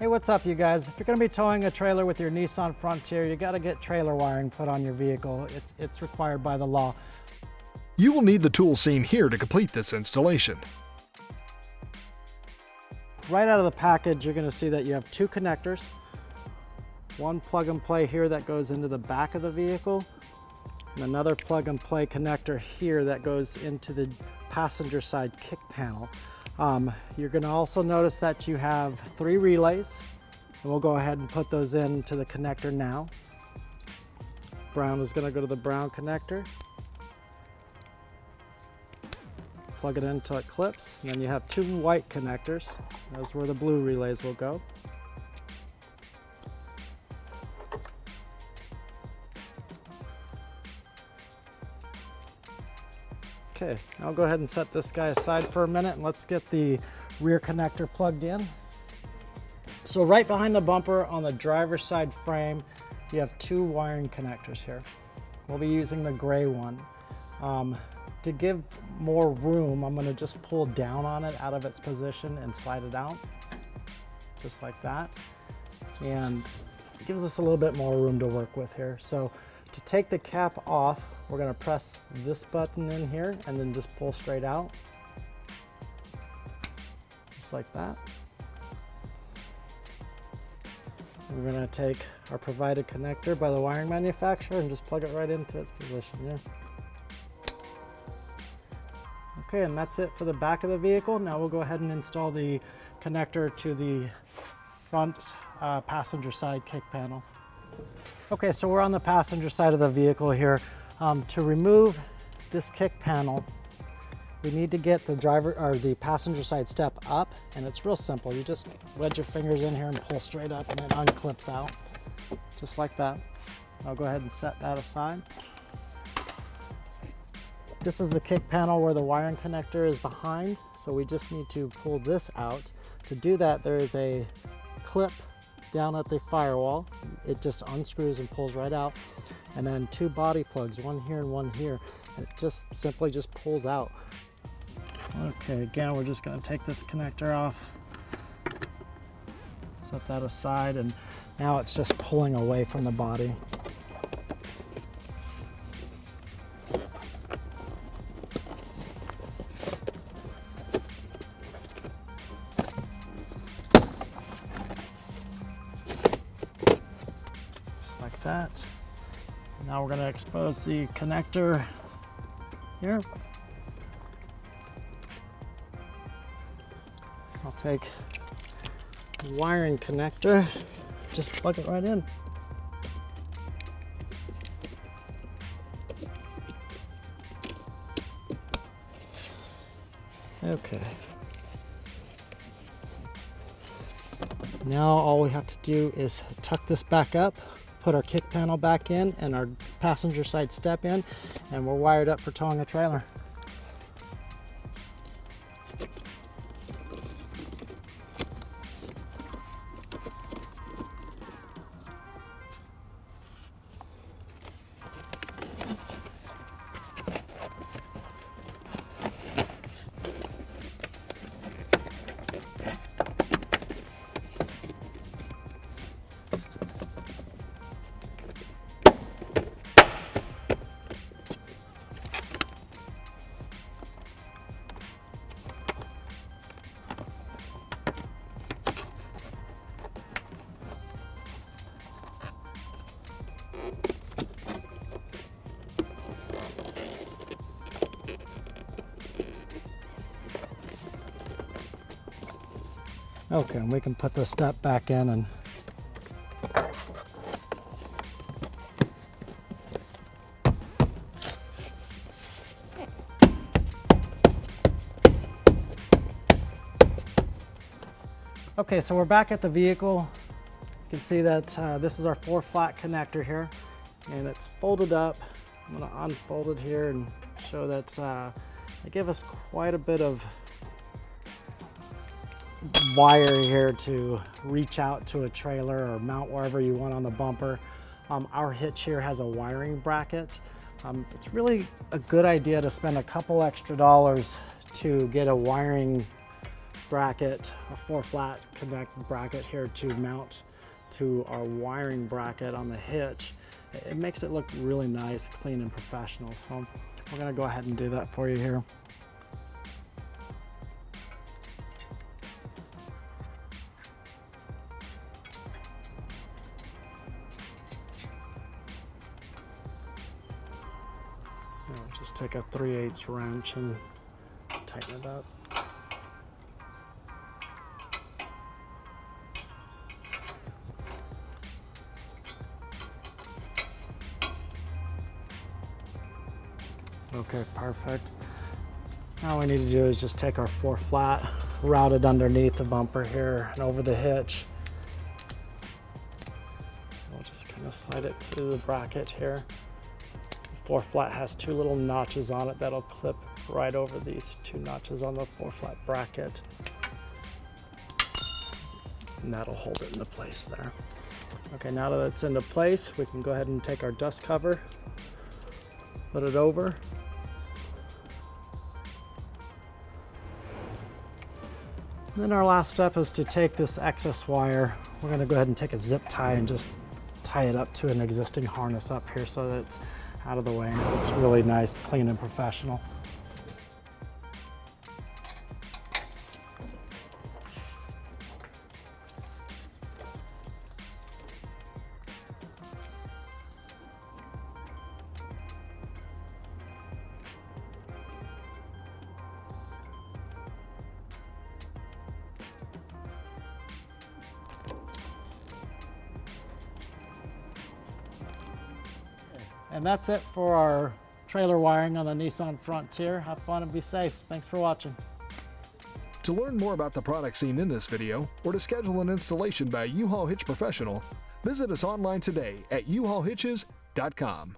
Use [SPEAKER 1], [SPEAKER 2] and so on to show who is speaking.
[SPEAKER 1] Hey, what's up you guys? If you're going to be towing a trailer with your Nissan Frontier, you got to get trailer wiring put on your vehicle. It's required by the law.
[SPEAKER 2] You will need the tools seen here to complete this installation.
[SPEAKER 1] Right out of the package, you're going to see that you have two connectors. One plug and play here that goes into the back of the vehicle, and another plug and play connector here that goes into the passenger side kick panel. You're going to also notice that you have 3 relays, and we'll go ahead and put those into the connector now. Brown is going to go to the brown connector. Plug it in until it clips, and then you have 2 white connectors. That's where the blue relays will go. Okay, I'll go ahead and set this guy aside for a minute and let's get the rear connector plugged in. So right behind the bumper on the driver's side frame, you have 2 wiring connectors here. We'll be using the gray one. To give more room, I'm going to just pull down on it out of its position and slide it out, just like that. And it gives us a little bit more room to work with here. So to take the cap off, we're going to press this button in here and then just pull straight out, just like that. And we're going to take our provided connector by the wiring manufacturer and just plug it right into its position. Yeah. Okay, and that's it for the back of the vehicle. Now we'll go ahead and install the connector to the front passenger side kick panel. Okay, so we're on the passenger side of the vehicle here. To remove this kick panel, we need to get the driver or the passenger side step up, and it's real simple. You just wedge your fingers in here and pull straight up, and it unclips out, just like that. I'll go ahead and set that aside. This is the kick panel where the wiring connector is behind, so we just need to pull this out. To do that, there is a clip down at the firewall. It just unscrews and pulls right out, and then 2 body plugs, one here and one here, and it just simply just pulls out. Okay, again, we're just going to take this connector off, set that aside, and now it's just pulling away from the body. Like that. Now we're going to expose the connector here. I'll take the wiring connector, just plug it right in. Okay. Now all we have to do is tuck this back up, put our kick panel back in and our passenger side step in, and we're wired up for towing a trailer. Okay, and we can put the step back in and okay, so we're back at the vehicle. You can see that this is our 4-flat connector here, and it's folded up. I'm going to unfold it here and show that they give us quite a bit of wire here to reach out to a trailer or mount wherever you want on the bumper. Our hitch here has a wiring bracket. It's really a good idea to spend a couple extra dollars to get a wiring bracket, a 4-flat connect bracket here to mount to our wiring bracket on the hitch. It makes it look really nice, clean, and professional. So we're gonna go ahead and do that for you here. Just take a 3/8 wrench and tighten it up. Okay, perfect. Now all we need to do is just take our 4-flat, route it underneath the bumper here and over the hitch. We'll just kind of slide it through the bracket here. 4-flat has 2 little notches on it that'll clip right over these 2 notches on the 4-flat bracket. And that'll hold it into place there. Okay, now that it's into place, we can go ahead and take our dust cover, put it over. And then our last step is to take this excess wire. We're going to go ahead and take a zip tie and just tie it up to an existing harness up here so that it's out of the way and it looks really nice, clean, and professional. And that's it for our trailer wiring on the Nissan Frontier. Have fun and be safe. Thanks for watching.
[SPEAKER 2] To learn more about the products seen in this video, or to schedule an installation by a U-Haul Hitch professional, visit us online today at uhaulhitches.com.